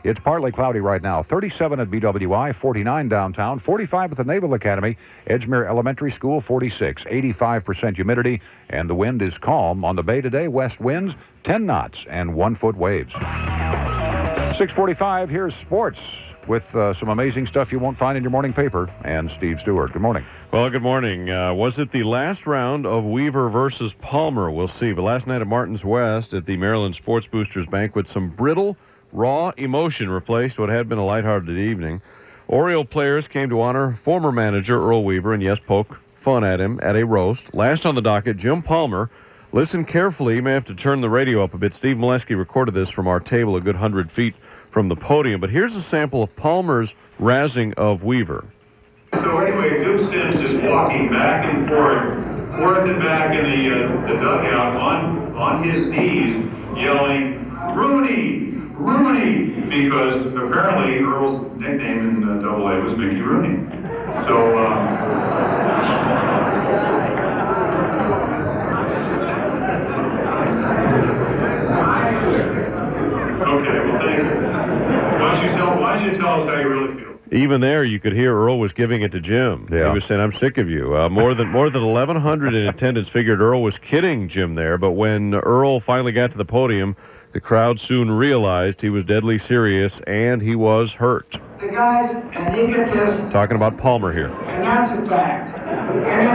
It's partly cloudy right now. 37 at BWI, 49 downtown, 45 at the Naval Academy, Edgemere Elementary School, 46, 85% humidity, and the wind is calm. On the bay today, west winds 10 knots and 1-foot waves. 6:45, here's sports with some amazing stuff you won't find in your morning paper, and Steve Stewart. Good morning. Well, good morning. Was it the last round of Weaver versus Palmer? We'll see. But last night at Martin's West at the Maryland Sports Boosters Banquet, some brittle, raw emotion replaced what had been a lighthearted evening. Oriole players came to honor former manager Earl Weaver and, yes, poke fun at him at a roast. Last on the docket, Jim Palmer. Listen carefully. You may have to turn the radio up a bit. Steve Maleski recorded this from our table a good 100 feet from the podium. But here's a sample of Palmer's razzing of Weaver. So anyway, Duke Sims is walking back and forth and back in the dugout on his knees, yelling, "Rooney! Rooney!" Because apparently Earl's nickname in AA was Mickey Rooney. So, okay, well, thank you. Why don't you tell us how you really feel? Even there, you could hear Earl was giving it to Jim. Yeah. He was saying, "I'm sick of you." More than 1,100 in attendance figured Earl was kidding Jim there, but when Earl finally got to the podium, the crowd soon realized he was deadly serious, and he was hurt. The guy's an egotist. Talking about Palmer here. And that's a fact. And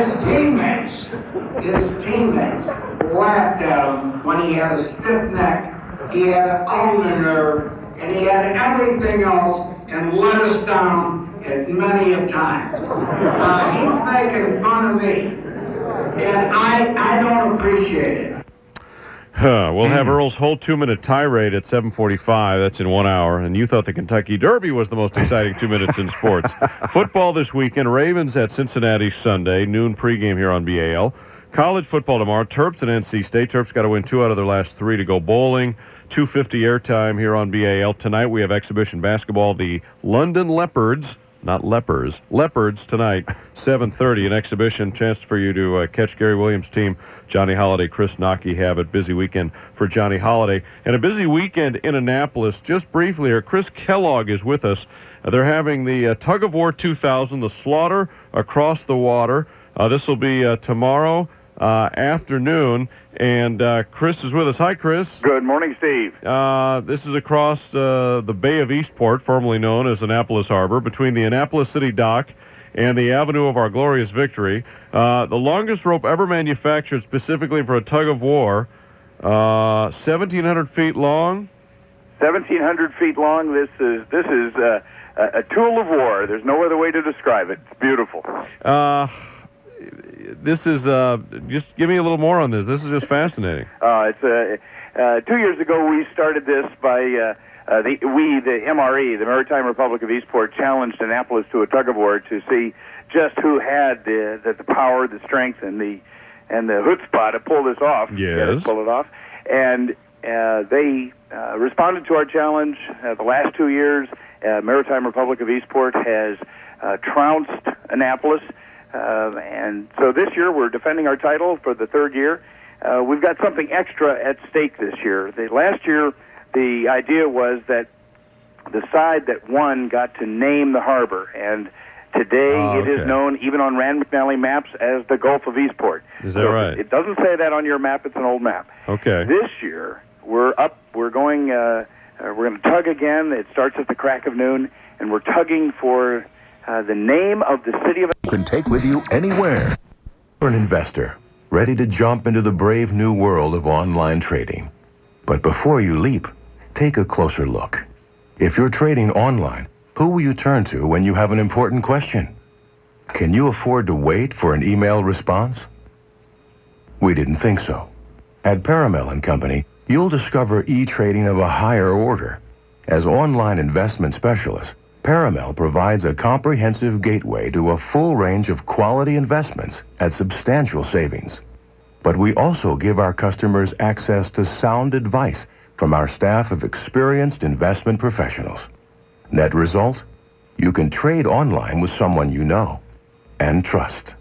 his teammates laughed at him when he had a stiff neck, he had an ulnar nerve, and he had everything else, and let us down at many a time. He's making fun of me, and I don't appreciate it. We'll have Earl's whole 2-minute tirade at 7:45. That's in 1 hour. And you thought the Kentucky Derby was the most exciting 2 minutes in sports. Football this weekend. Ravens at Cincinnati Sunday. Noon pregame here on BAL. College football tomorrow. Terps and NC State. Terps got to win 2 out of their last 3 to go bowling. 2:50 airtime here on BAL. Tonight we have exhibition basketball. The London Leopards, not lepers, Leopards tonight, 7:30. An exhibition, chance for you to catch Gary Williams' team. Johnny Holiday, Chris Nockey have it. Busy weekend for Johnny Holiday. And a busy weekend in Annapolis. Just briefly here, Chris Kellogg is with us. They're having the Tug of War 2000, the Slaughter Across the Water. This will be tomorrow afternoon. And Chris is with us. Hi, Chris. Good morning, Steve. This is across the Bay of Eastport, formerly known as Annapolis Harbor, between the Annapolis City Dock and the Avenue of Our Glorious Victory. The longest rope ever manufactured specifically for a tug of war, 1,700 feet long. 1,700 feet long. This is a tool of war. There's no other way to describe it. It's beautiful. This is just give me a little more on this. This is just fascinating. It's 2 years ago we started this by the MRE, the Maritime Republic of Eastport, challenged Annapolis to a tug of war to see just who had the power, the strength, and the chutzpah to pull this off. Yes, pull it off, and they responded to our challenge. The last 2 years, Maritime Republic of Eastport has trounced Annapolis. And so this year we're defending our title for the 3rd year. We've got something extra at stake this year. Last year, the idea was that the side that won got to name the harbor, and today it is known, even on Rand McNally maps, as the Gulf of Eastport. Is that right? It doesn't say that on your map. It's an old map. Okay. This year we're up. We're going to tug again. It starts at the crack of noon, and we're tugging for the name of the city of... You can take with you anywhere. For an investor, ready to jump into the brave new world of online trading. But before you leap, take a closer look. If you're trading online, who will you turn to when you have an important question? Can you afford to wait for an email response? We didn't think so. At Paramel & Company, you'll discover e-trading of a higher order. As online investment specialists, Paramel provides a comprehensive gateway to a full range of quality investments at substantial savings. But we also give our customers access to sound advice from our staff of experienced investment professionals. Net result? You can trade online with someone you know and trust.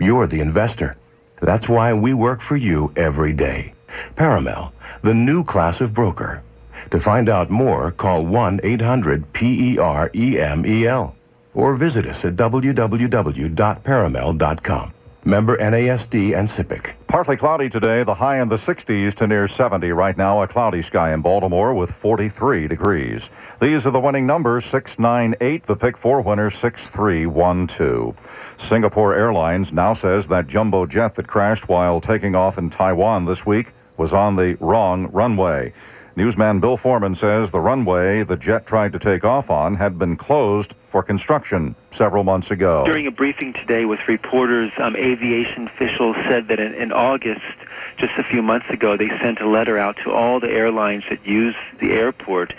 You're the investor. That's why we work for you every day. Paramel, the new class of broker. To find out more, call 1-800-PEREMEL or visit us at www.paramel.com. Member NASD and SIPC. Partly cloudy today, the high in the 60s to near 70 right now. A cloudy sky in Baltimore with 43 degrees. These are the winning numbers, 698. The pick 4 winner, 6312. Singapore Airlines now says that jumbo jet that crashed while taking off in Taiwan this week was on the wrong runway. Newsman Bill Foreman says the runway the jet tried to take off on had been closed for construction several months ago. During a briefing today with reporters, aviation officials said that in August, just a few months ago, they sent a letter out to all the airlines that use the airport,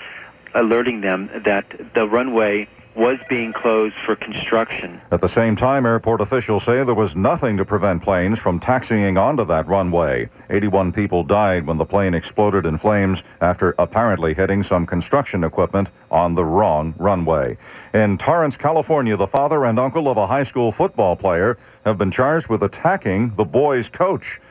alerting them that the runway was being closed for construction. At the same time, airport officials say there was nothing to prevent planes from taxiing onto that runway. 81 people died when the plane exploded in flames after apparently hitting some construction equipment on the wrong runway. In Torrance, California, the father and uncle of a high school football player have been charged with attacking the boys' coach.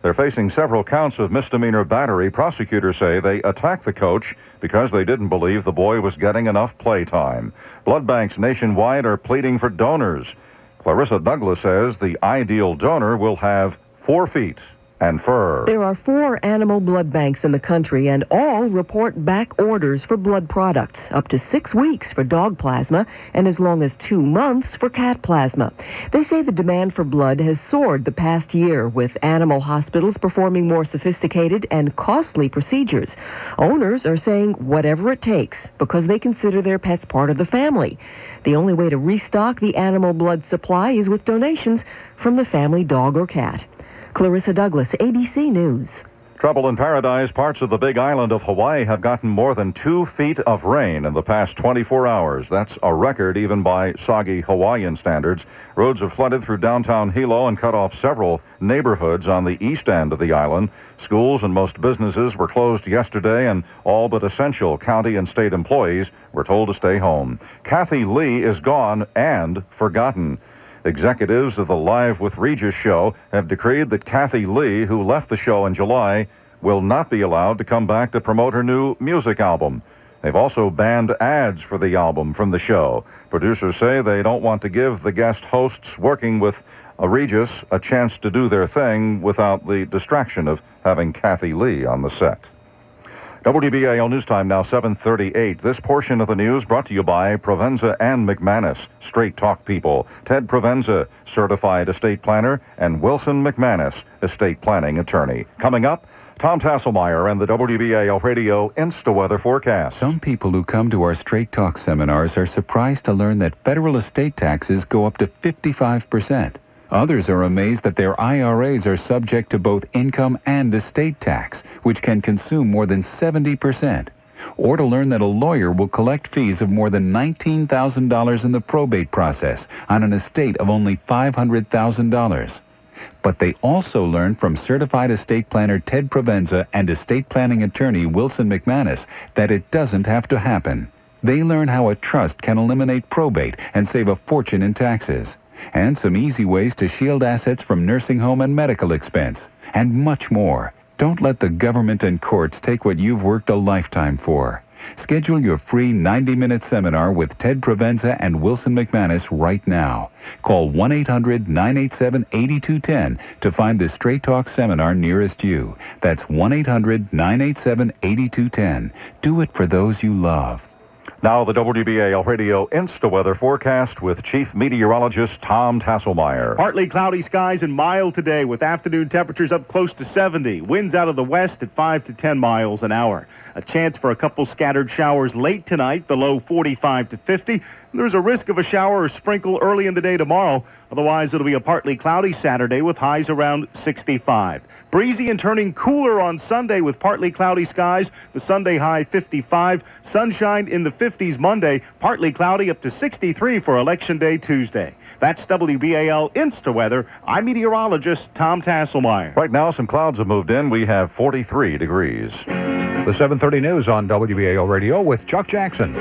They're facing several counts of misdemeanor battery. Prosecutors say they attacked the coach because they didn't believe the boy was getting enough play time. Blood banks nationwide are pleading for donors. Clarissa Douglas says the ideal donor will have 4 feet and fur. There are 4 animal blood banks in the country, and all report back orders for blood products, up to 6 weeks for dog plasma and as long as 2 months for cat plasma. They say the demand for blood has soared the past year, with animal hospitals performing more sophisticated and costly procedures. Owners are saying whatever it takes because they consider their pets part of the family. The only way to restock the animal blood supply is with donations from the family dog or cat. Clarissa Douglas, ABC News. Trouble in paradise. Parts of the Big Island of Hawaii have gotten more than 2 feet of rain in the past 24 hours. That's a record even by soggy Hawaiian standards. Roads have flooded through downtown Hilo and cut off several neighborhoods on the east end of the island. Schools and most businesses were closed yesterday, and all but essential county and state employees were told to stay home. Kathy Lee is gone and forgotten. Executives of the Live with Regis show have decreed that Kathy Lee, who left the show in July, will not be allowed to come back to promote her new music album. They've also banned ads for the album from the show. Producers say they don't want to give the guest hosts working with Regis a chance to do their thing without the distraction of having Kathy Lee on the set. WBAL News Time now 7:38. This portion of the news brought to you by Provenza and McManus, Straight Talk people. Ted Provenza, certified estate planner, and Wilson McManus, estate planning attorney. Coming up, Tom Tasselmeyer and the WBAL Radio InstaWeather forecast. Some people who come to our Straight Talk seminars are surprised to learn that federal estate taxes go up to 55%. Others are amazed that their IRAs are subject to both income and estate tax, which can consume more than 70%. Or to learn that a lawyer will collect fees of more than $19,000 in the probate process on an estate of only $500,000. But they also learn from certified estate planner Ted Provenza and estate planning attorney Wilson McManus that it doesn't have to happen. They learn how a trust can eliminate probate and save a fortune in taxes, and some easy ways to shield assets from nursing home and medical expense, and much more. Don't let the government and courts take what you've worked a lifetime for. Schedule your free 90-minute seminar with Ted Provenza and Wilson McManus right now. Call 1-800-987-8210 to find the Straight Talk seminar nearest you. That's 1-800-987-8210. Do it for those you love. Now the WBAL Radio InstaWeather forecast with Chief Meteorologist Tom Tasselmeyer. Partly cloudy skies and mild today with afternoon temperatures up close to 70. Winds out of the west at 5 to 10 miles an hour. A chance for a couple scattered showers late tonight, the low 45 to 50. There's a risk of a shower or sprinkle early in the day tomorrow. Otherwise, it'll be a partly cloudy Saturday with highs around 65. Breezy and turning cooler on Sunday with partly cloudy skies. The Sunday high 55. Sunshine in the 50s Monday. Partly cloudy up to 63 for Election Day Tuesday. That's WBAL InstaWeather. I'm meteorologist Tom Tasselmeyer. Right now, some clouds have moved in. We have 43 degrees. The 7:30 news on WBAL Radio with Chuck Jackson.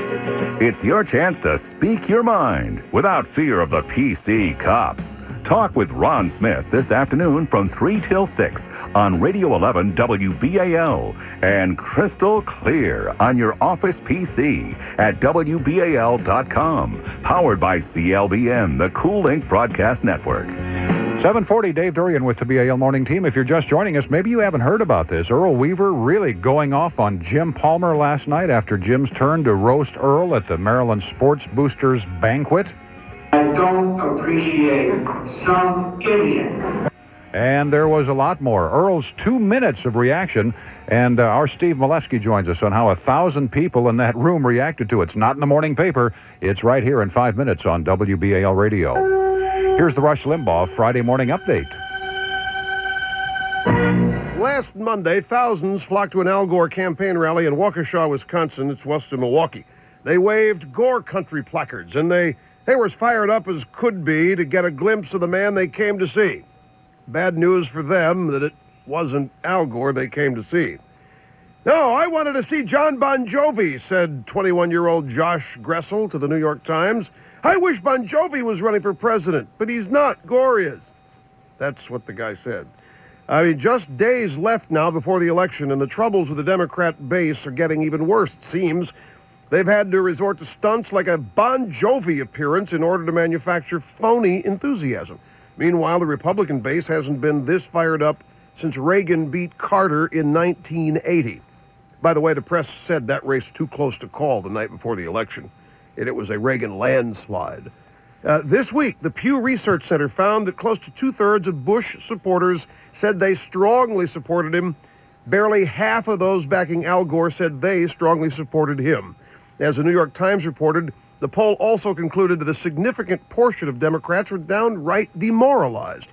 It's your chance to speak your mind without fear of the PC cops. Talk with Ron Smith this afternoon from 3 till 6 on Radio 11 WBAL and crystal clear on your office PC at WBAL.com. Powered by CLBN, the Cool Link Broadcast Network. 7:40, Dave Durian with the BAL Morning Team. If you're just joining us, maybe you haven't heard about this. Earl Weaver really going off on Jim Palmer last night after Jim's turn to roast Earl at the Maryland Sports Boosters banquet. I don't appreciate some idiot. And there was a lot more. Earl's 2 minutes of reaction, and our Steve Maleski joins us on how 1,000 people in that room reacted to it. It's not in the morning paper. It's right here in 5 minutes on WBAL Radio. Here's the Rush Limbaugh Friday morning update. Last Monday, thousands flocked to an Al Gore campaign rally in Waukesha, Wisconsin. It's west of Milwaukee. They waved Gore Country placards, and they were as fired up as could be to get a glimpse of the man they came to see. Bad news for them that it wasn't Al Gore they came to see. No, I wanted to see John Bon Jovi, said 21-year-old Josh Gressel to the New York Times. I wish Bon Jovi was running for president, but he's not. Gore is. That's what the guy said. I mean, just days left now before the election, and the troubles with the Democrat base are getting even worse, it seems. They've had to resort to stunts like a Bon Jovi appearance in order to manufacture phony enthusiasm. Meanwhile, the Republican base hasn't been this fired up since Reagan beat Carter in 1980. By the way, the press said that race too close to call the night before the election. It was a Reagan landslide. This week, the Pew Research Center found that close to two-thirds of Bush supporters said they strongly supported him. Barely half of those backing Al Gore said they strongly supported him. As the New York Times reported, the poll also concluded that a significant portion of Democrats were downright demoralized.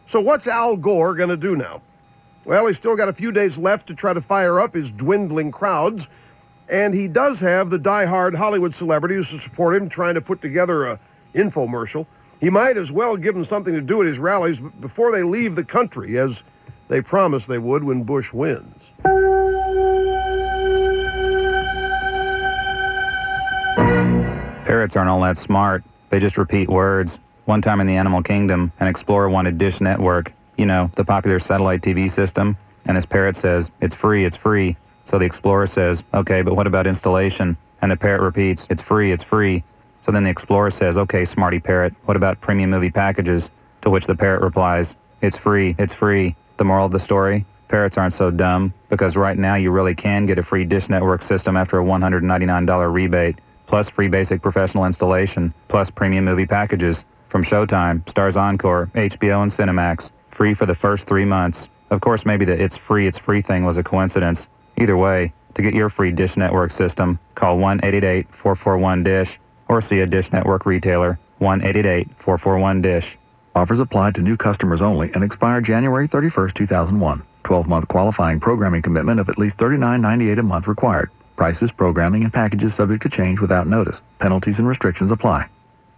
So what's Al Gore going to do now? Well, he's still got a few days left to try to fire up his dwindling crowds. And he does have the die-hard Hollywood celebrities to support him, trying to put together a infomercial. He might as well give them something to do at his rallies before they leave the country, as they promised they would when Bush wins. Parrots aren't all that smart. They just repeat words. One time in the animal kingdom, an explorer wanted Dish Network, you know, the popular satellite TV system, and his parrot says, "It's free, it's free." So the explorer says, "Okay, but what about installation?" And the parrot repeats, "It's free, it's free." So then the explorer says, "Okay, smarty parrot, what about premium movie packages?" To which the parrot replies, "It's free, it's free." The moral of the story? Parrots aren't so dumb, because right now you really can get a free Dish Network system after a $199 rebate, plus free basic professional installation, plus premium movie packages from Showtime, Starz Encore, HBO, and Cinemax, free for the first 3 months. Of course, maybe the it's free thing was a coincidence. Either way, to get your free Dish Network system, call 1-888-441-DISH or see a Dish Network retailer, 1-888-441-DISH. Offers apply to new customers only and expire January 31st, 2001. 12-month qualifying programming commitment of at least $39.98 a month required. Prices, programming, and packages subject to change without notice. Penalties and restrictions apply.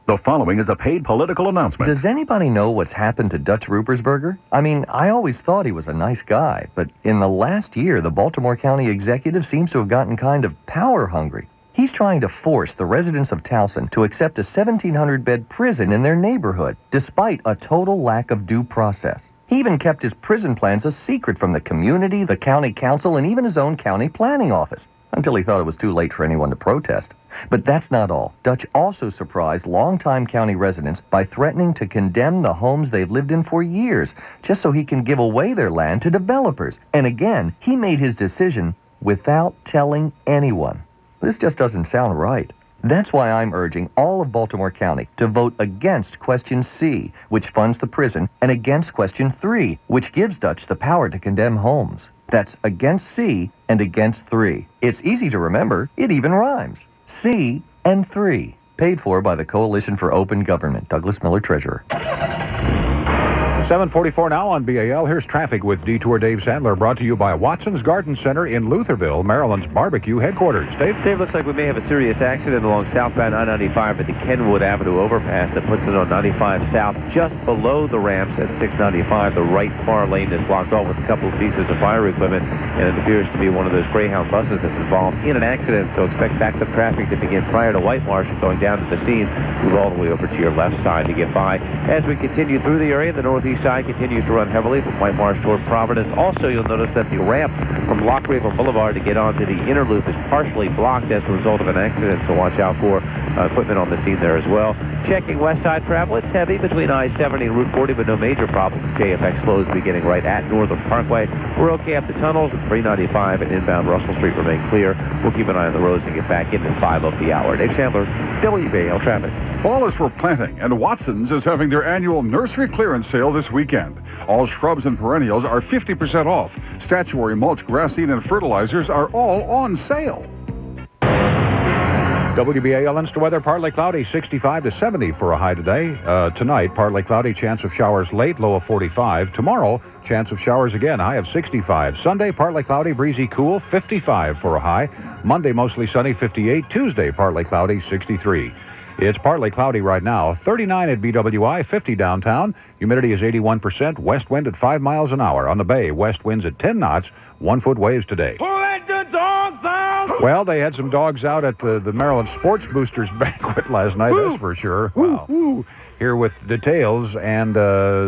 The following is a paid political announcement. Does anybody know what's happened to Dutch Ruppersberger? I mean, I always thought he was a nice guy, but in the last year, the Baltimore County executive seems to have gotten kind of power hungry. He's trying to force the residents of Towson to accept a 1,700-bed prison in their neighborhood, despite a total lack of due process. He even kept his prison plans a secret from the community, the county council, and even his own county planning office, until he thought it was too late for anyone to protest. But that's not all. Dutch also surprised longtime county residents by threatening to condemn the homes they've lived in for years, just so he can give away their land to developers. And again, he made his decision without telling anyone. This just doesn't sound right. That's why I'm urging all of Baltimore County to vote against Question C, which funds the prison, and against Question 3, which gives Dutch the power to condemn homes. That's against C and against 3. It's easy to remember. It even rhymes. C and 3. Paid for by the Coalition for Open Government. Douglas Miller, Treasurer. 7:44 now on BAL. Here's traffic with Detour Dave Sandler, brought to you by Watson's Garden Center in Lutherville, Maryland's barbecue headquarters. Dave? Dave, looks like we may have a serious accident along southbound I-95 at the Kenwood Avenue overpass that puts it on 95 South just below the ramps at 695. The right far lane is blocked off with a couple of pieces of fire equipment, and it appears to be one of those Greyhound buses that's involved in an accident, so expect backed up traffic to begin prior to White Marsh and going down to the scene. Move all the way over to your left side to get by. As we continue through the area, the northeast side continues to run heavily from White Marsh toward Providence. Also, you'll notice that the ramp from Lock Raven Boulevard to get onto the inner loop is partially blocked as a result of an accident, so watch out for equipment on the scene there as well. Checking west side travel, it's heavy between I-70 and Route 40, but no major problems. JFX flows beginning right at Northern Parkway. We're okay at the tunnels, and 395 and inbound Russell Street remain clear. We'll keep an eye on the roads and get back in at 5 of the hour. Dave Sandler, WBAL Traffic. Fall is for planting, and Watson's is having their annual nursery clearance sale this weekend. All shrubs and perennials are 50% off. Statuary mulch, grass seed, and fertilizers are all on sale. WBAL Leinster weather, partly cloudy, 65 to 70 for a high today. Tonight, partly cloudy, chance of showers late, low of 45. Tomorrow, chance of showers again, high of 65. Sunday, partly cloudy, breezy, cool, 55 for a high. Monday, mostly sunny, 58. Tuesday, partly cloudy, 63. It's partly cloudy right now, 39 at BWI, 50 downtown. Humidity is 81%, west wind at 5 miles an hour. On the bay, west winds at 10 knots, 1-foot waves today. Well, they had some dogs out at the Maryland Sports Boosters banquet last night, that's for sure. Wow. Here with details and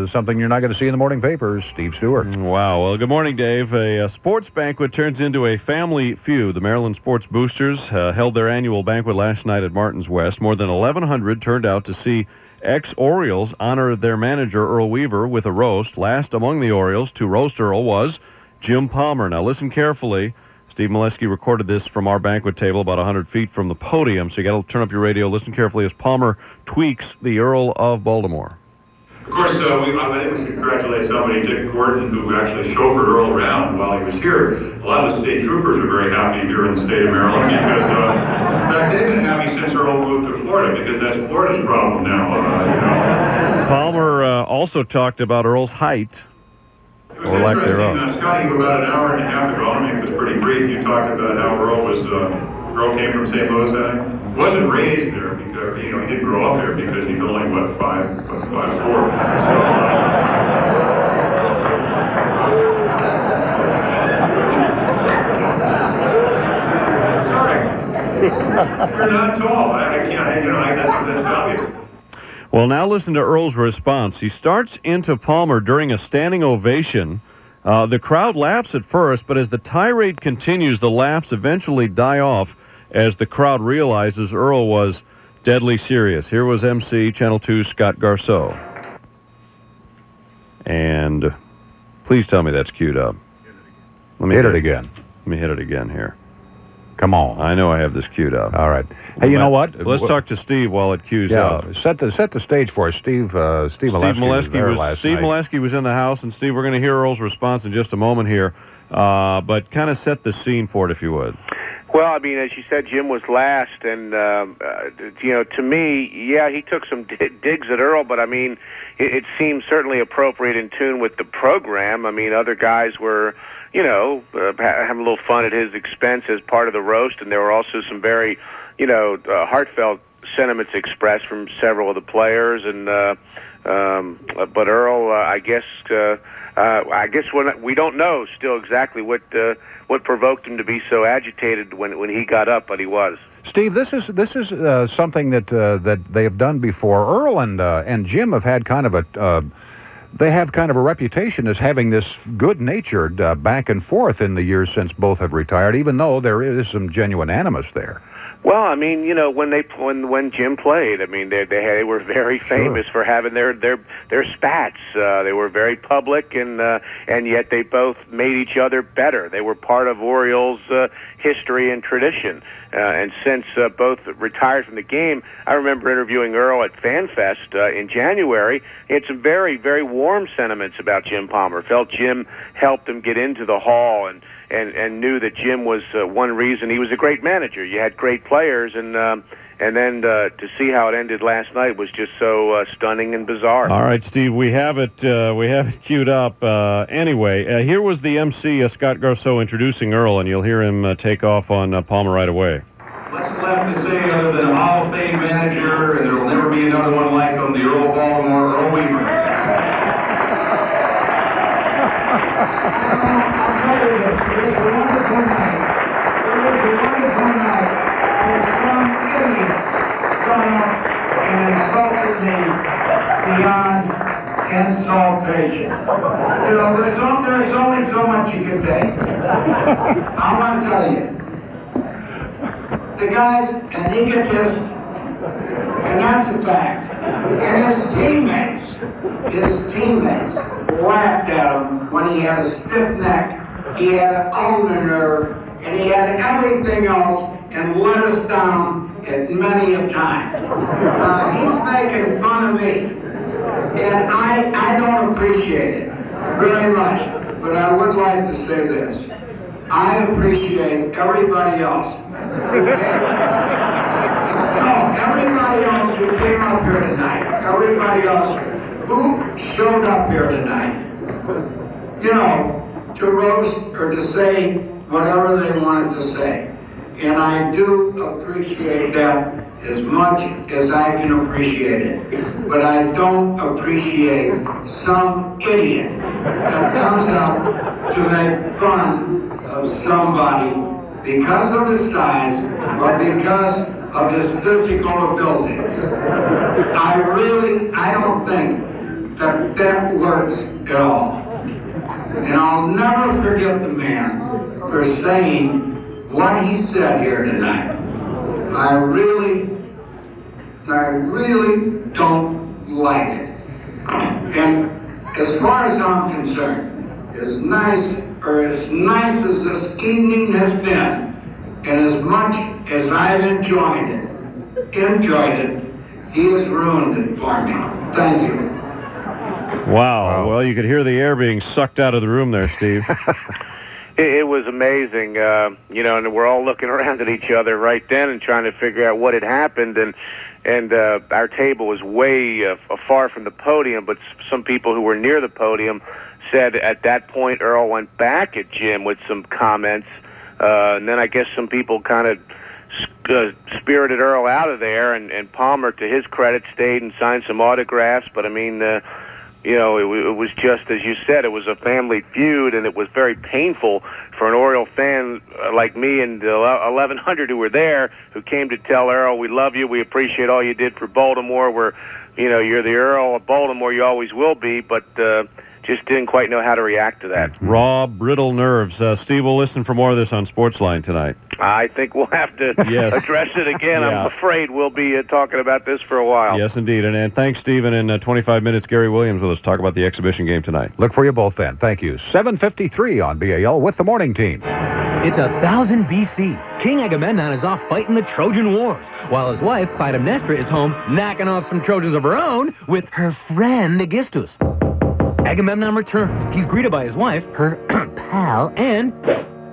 something you're not going to see in the morning papers, Steve Stewart. Wow. Well, good morning, Dave. A sports banquet turns into a family feud. The Maryland Sports Boosters held their annual banquet last night at Martin's West. More than 1,100 turned out to see ex-Orioles honor their manager, Earl Weaver, with a roast. Last among the Orioles to roast Earl was Jim Palmer. Now, listen carefully. Steve Maleski recorded this from our banquet table about 100 feet from the podium, so you got to turn up your radio, listen carefully as Palmer tweaks the Earl of Baltimore. Of course, I think we should congratulate somebody, Dick Gordon, who actually chauffeured Earl around while he was here. A lot of the state troopers are very happy here in the state of Maryland because, in fact, they've been happy since Earl moved to Florida because that's Florida's problem now. Palmer also talked about Earl's height. It was interesting, Scotty, about an hour and a half ago, I'll make this pretty brief, you talked about how Earl came from St. Louis, I think. Wasn't raised there because, he didn't grow up there because he's only, 5'4". Sorry. You're not tall. I can't, that's obvious. Well, now listen to Earl's response. He starts into Palmer during a standing ovation. The crowd laughs at first, but as the tirade continues, the laughs eventually die off as the crowd realizes Earl was deadly serious. Here was MC Channel 2 Scott Garceau. And please tell me that's queued up. Let me hit it again. Let me hit it again here. Come on. I know I have this queued up. All right. Hey, you know what? Let's talk to Steve while it queues up. Set the stage for us. Steve Maleski was in the house, and Steve, we're going to hear Earl's response in just a moment here. But kind of set the scene for it, if you would. Well, I mean, as you said, Jim was last, and, to me, yeah, he took some digs at Earl, but, I mean, it seemed certainly appropriate in tune with the program. I mean, other guys were, having a little fun at his expense as part of the roast, and there were also some very, heartfelt sentiments expressed from several of the players, and but Earl, I guess we don't know still exactly what provoked him to be so agitated when he got up, but he was. Steve, this is something that they have done before. Earl and Jim have had kind of a reputation as having this good-natured back and forth in the years since both have retired, even though there is some genuine animus there. Well, I mean, when Jim played, I mean, they were very famous for having their spats. They were very public, and yet they both made each other better. They were part of Orioles' history and tradition. And since both retired from the game, I remember interviewing Earl at FanFest in January. He had some very, very warm sentiments about Jim Palmer. Felt Jim helped him get into the Hall, and knew that Jim was one reason he was a great manager. You had great players, and And then to see how it ended last night was just so stunning and bizarre. All right, Steve, we have it queued up. Anyway, here was the MC, Scott Garceau, introducing Earl, and you'll hear him take off on Palmer right away. What's left to say other than a Hall of Fame manager, and there will never be another one like him, the Earl of Baltimore, Earl Weaver. I'll tell you this, it was a wonderful night. It was a wonderful night. And some idiot got up and insulted me beyond insultation. You know, there's only so much you can take. I want to tell you, the guy's an egotist, and that's a fact. And his teammates laughed at him when he had a stiff neck, he had an ulnar nerve, and he had everything else, and let us down at many a time. He's making fun of me, and I don't appreciate it very much, but I would like to say this. I appreciate everybody else. Everybody else who came up here tonight, everybody else who showed up here tonight, you know, to roast or to say whatever they wanted to say. And I do appreciate that as much as I can appreciate it. But I don't appreciate some idiot that comes up to make fun of somebody because of his size, but because of his physical abilities. I don't think that works at all. And I'll never forget the man for saying what he said here tonight. I really don't like it. And as far as I'm concerned, as nice as this evening has been, and as much as I've enjoyed it, he has ruined it for me. Thank you. Wow. Well, you could hear the air being sucked out of the room there, Steve. It was amazing, you know, and we're all looking around at each other right then and trying to figure out what had happened, and our table was way far from the podium, but some people who were near the podium said at that point Earl went back at Jim with some comments, and then I guess some people kind of spirited Earl out of there, and Palmer, to his credit, stayed and signed some autographs, but I mean, you know, it was just, as you said, it was a family feud, and it was very painful for an Oriole fan like me and the 1,100 who were there, who came to tell Earl, we love you, we appreciate all you did for Baltimore, you know, you're the Earl of Baltimore, you always will be, but just didn't quite know how to react to that. Raw, brittle nerves. Steve, we'll listen for more of this on Sportsline tonight. I think we'll have to address it again. Yeah. I'm afraid we'll be talking about this for a while. Yes, indeed. And thanks, Stephen. In 25 minutes, Gary Williams with us talk about the exhibition game tonight. Look for you both then. Thank you. 7:53 on BAL with the morning team. It's 1000 BC. King Agamemnon is off fighting the Trojan Wars, while his wife, Clytemnestra, is home knocking off some Trojans of her own with her friend Aegisthus. Agamemnon returns. He's greeted by his wife, her pal, and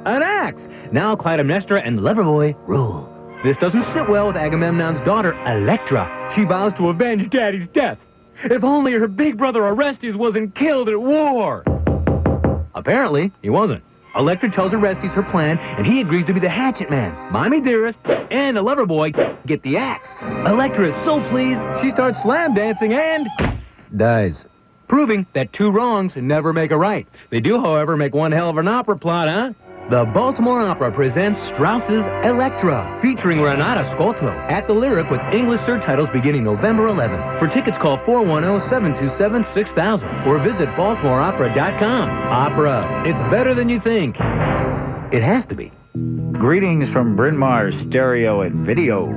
an axe. Now Clytemnestra and Loverboy rule. This doesn't sit well with Agamemnon's daughter, Electra. She vows to avenge Daddy's death. If only her big brother Orestes wasn't killed at war. Apparently, he wasn't. Electra tells Orestes her plan, and he agrees to be the hatchet man. Mommy Dearest and the Loverboy get the axe. Electra is so pleased, she starts slam dancing and dies. Proving that two wrongs never make a right. They do, however, make one hell of an opera plot, huh? The Baltimore Opera presents Strauss's Electra, featuring Renata Scotto at the Lyric with English surtitles beginning November 11th. For tickets, call 410-727-6000 or visit BaltimoreOpera.com. Opera, it's better than you think. It has to be. Greetings from Bryn Mawr Stereo and Video.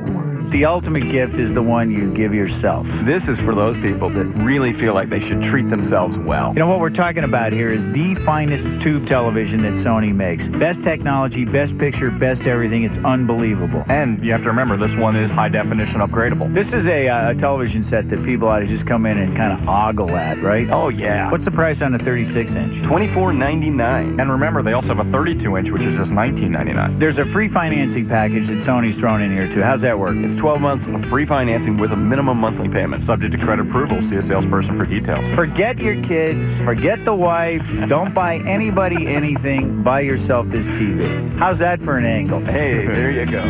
The ultimate gift is the one you give yourself. This is for those people that really feel like they should treat themselves well. You know, what we're talking about here is the finest tube television that Sony makes. Best technology, best picture, best everything. It's unbelievable. And you have to remember, this one is high definition upgradable. This is a television set that people ought to just come in and kind of ogle at, right? Oh, yeah. What's the price on a 36-inch? $24.99. And remember, they also have a 32-inch, which is just $19.99. There's a free financing package that Sony's thrown in here, too. How's that work? It's 12 months of free financing with a minimum monthly payment, subject to credit approval. See a salesperson for details. Forget your kids. Forget the wife. Don't buy anybody anything. Buy yourself this TV. How's that for an angle? Hey, there you go.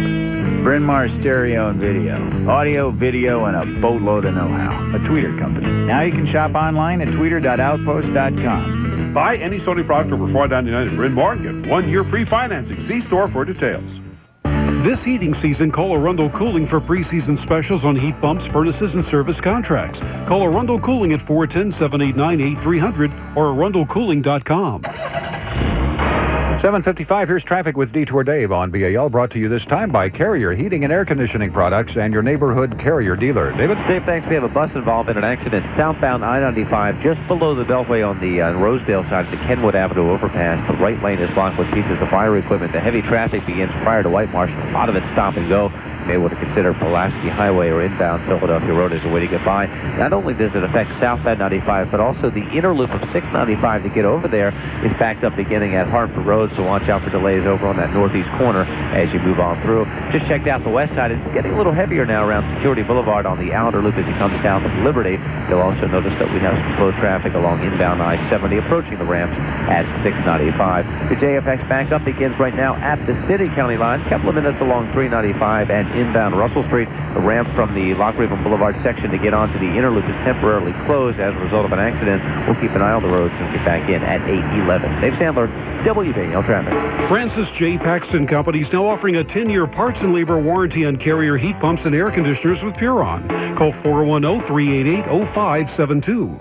Bryn Mawr Stereo and Video. Audio, video, and a boatload of know-how. A tweeter company. Now you can shop online at tweeter.outpost.com. Buy any Sony product over $4.99 at Bryn Mawr and get 1 year free financing. See store for details. This heating season, call Arundel Cooling for preseason specials on heat pumps, furnaces, and service contracts. Call Arundel Cooling at 410-789-8300 or arundelcooling.com. 7:55, here's traffic with Detour Dave on BAL, brought to you this time by Carrier Heating and Air Conditioning Products and your neighborhood Carrier dealer. David? Dave, thanks. We have a bus involved in an accident southbound I-95 just below the Beltway on the Rosedale side of the Kenwood Avenue overpass. The right lane is blocked with pieces of fire equipment. The heavy traffic begins prior to White Marsh. A lot of it stop and go. You may want to consider Pulaski Highway or inbound Philadelphia Road as a way to get by. Not only does it affect southbound 95, but also the inner loop of 695 to get over there is backed up beginning at Hartford Road, so watch out for delays over on that northeast corner as you move on through. Just checked out the west side. It's getting a little heavier now around Security Boulevard on the outer loop as you come south of Liberty. You'll also notice that we have some slow traffic along inbound I-70 approaching the ramps at 695. The JFX backup begins right now at the City County line. A couple of minutes along 395 and inbound Russell Street. The ramp from the Lock Raven Boulevard section to get onto the inner loop is temporarily closed as a result of an accident. We'll keep an eye on the roads and get back in at 811. Dave Sandler, WBAL Traffic. Francis J. Paxton Company is now offering a 10-year parts and labor warranty on Carrier heat pumps and air conditioners with Puron. Call 410-388-0572.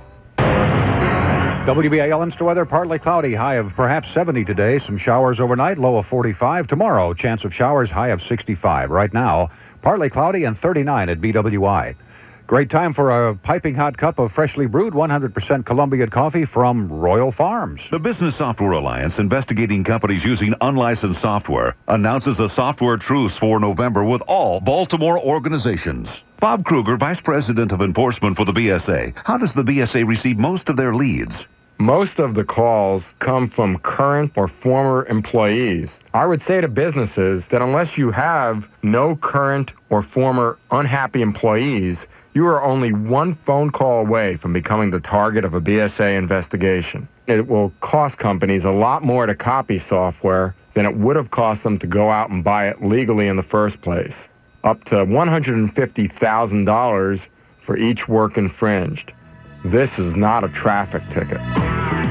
WBAL Insta weather, partly cloudy, high of perhaps 70 today. Some showers overnight, low of 45. Tomorrow, chance of showers, high of 65. Right now, partly cloudy and 39 at BWI. Great time for a piping hot cup of freshly brewed 100% Colombian coffee from Royal Farms. The Business Software Alliance, investigating companies using unlicensed software, announces a software truce for November with all Baltimore organizations. Bob Kruger, Vice President of Enforcement for the BSA. How does the BSA receive most of their leads? Most of the calls come from current or former employees. I would say to businesses that unless you have no current or former unhappy employees, you are only one phone call away from becoming the target of a BSA investigation. It will cost companies a lot more to copy software than it would have cost them to go out and buy it legally in the first place. Up to $150,000 for each work infringed. This is not a traffic ticket.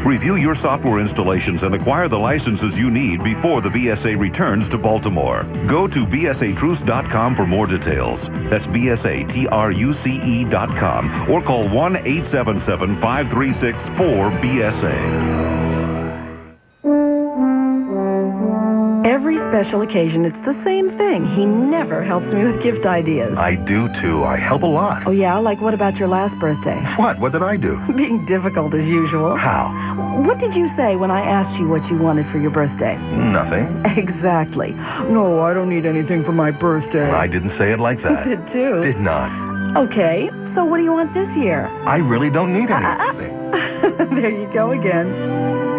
Review your software installations and acquire the licenses you need before the BSA returns to Baltimore. Go to bsatruce.com for more details. That's bsatruce.com or call 1-877-536-4BSA. Every special occasion, it's the same thing. He never helps me with gift ideas. I do, too. I help a lot. Oh, yeah? Like what about your last birthday? What? What did I do? Being difficult as usual. How? What did you say when I asked you what you wanted for your birthday? Nothing. Exactly. No, I don't need anything for my birthday. I didn't say it like that. Did too. Did not. Okay, so what do you want this year? I really don't need anything. There you go again.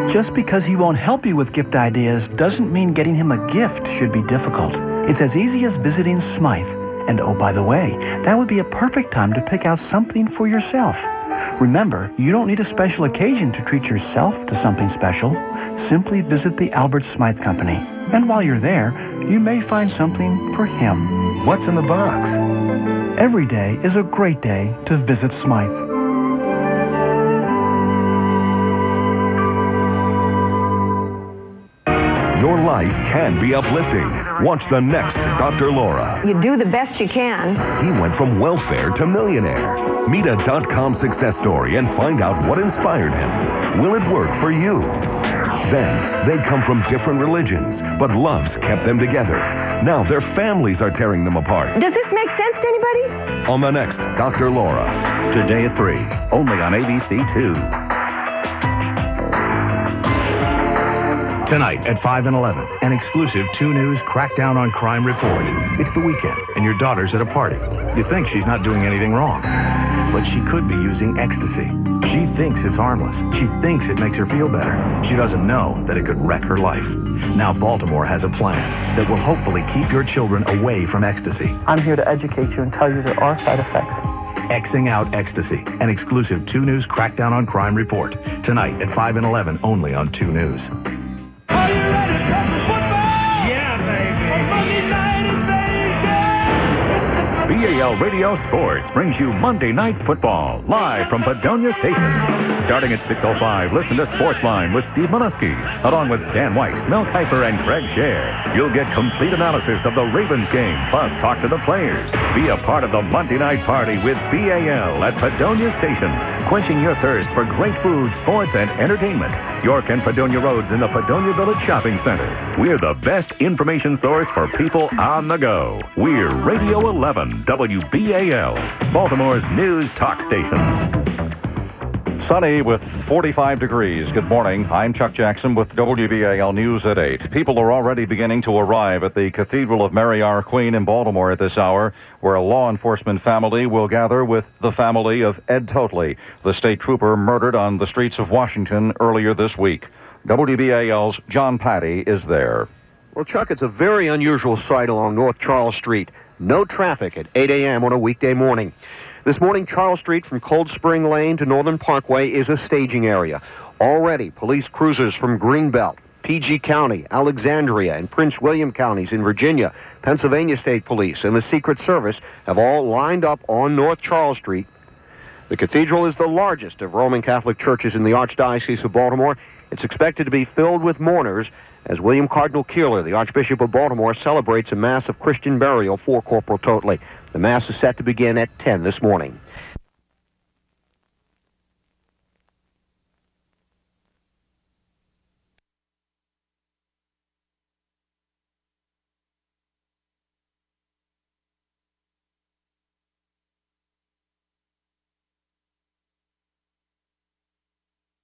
Just because he won't help you with gift ideas doesn't mean getting him a gift should be difficult. It's as easy as visiting Smythe. And oh, by the way, that would be a perfect time to pick out something for yourself. Remember, you don't need a special occasion to treat yourself to something special. Simply visit the Albert Smythe Company. And while you're there, you may find something for him. What's in the box? Every day is a great day to visit Smythe. Your life can be uplifting. Watch the next Dr. Laura. You do the best you can. He went from welfare to millionaire. Meet a .com success story and find out what inspired him. Will it work for you? Then, they come from different religions, but love's kept them together. Now their families are tearing them apart. Does this make sense to anybody? On the next Dr. Laura. Today at 3, only on ABC2. Tonight at 5 and 11, an exclusive 2 News Crackdown on Crime report. It's the weekend, and your daughter's at a party. You think she's not doing anything wrong, but she could be using ecstasy. She thinks it's harmless. She thinks it makes her feel better. She doesn't know that it could wreck her life. Now Baltimore has a plan that will hopefully keep your children away from ecstasy. I'm here to educate you and tell you there are side effects. Xing Out Ecstasy, an exclusive 2 News Crackdown on Crime report. Tonight at 5 and 11, only on 2 News. Are you ready for some football? Yeah, baby. On Monday Night Invasion. BAL Radio Sports brings you Monday Night Football, live from Padonia Station. Starting at 6:05, listen to Sportsline with Steve Maleski, along with Stan White, Mel Kiper, and Craig Scher. You'll get complete analysis of the Ravens game, plus talk to the players. Be a part of the Monday Night Party with BAL at Padonia Station, quenching your thirst for great food, sports, and entertainment. York and Padonia Roads in the Padonia Village Shopping Center. We're the best information source for people on the go. We're Radio 11 WBAL, Baltimore's news talk station. Sunny with 45 degrees. Good morning. I'm Chuck Jackson with WBAL News at 8. People are already beginning to arrive at the Cathedral of Mary Our Queen in Baltimore at this hour, where a law enforcement family will gather with the family of Ed Totley, the state trooper murdered on the streets of Washington earlier this week. WBAL's John Patty is there. Well, Chuck, it's a very unusual sight along North Charles Street. No traffic at 8 a.m. on a weekday morning. This morning, Charles Street from Cold Spring Lane to Northern Parkway is a staging area. Already, police cruisers from Greenbelt, PG County, Alexandria, and Prince William counties in Virginia, Pennsylvania State Police, and the Secret Service have all lined up on North Charles Street. The cathedral is the largest of Roman Catholic churches in the Archdiocese of Baltimore. It's expected to be filled with mourners as William Cardinal Keeler, the Archbishop of Baltimore, celebrates a mass of Christian burial for Corporal Totley. The mass is set to begin at 10 this morning.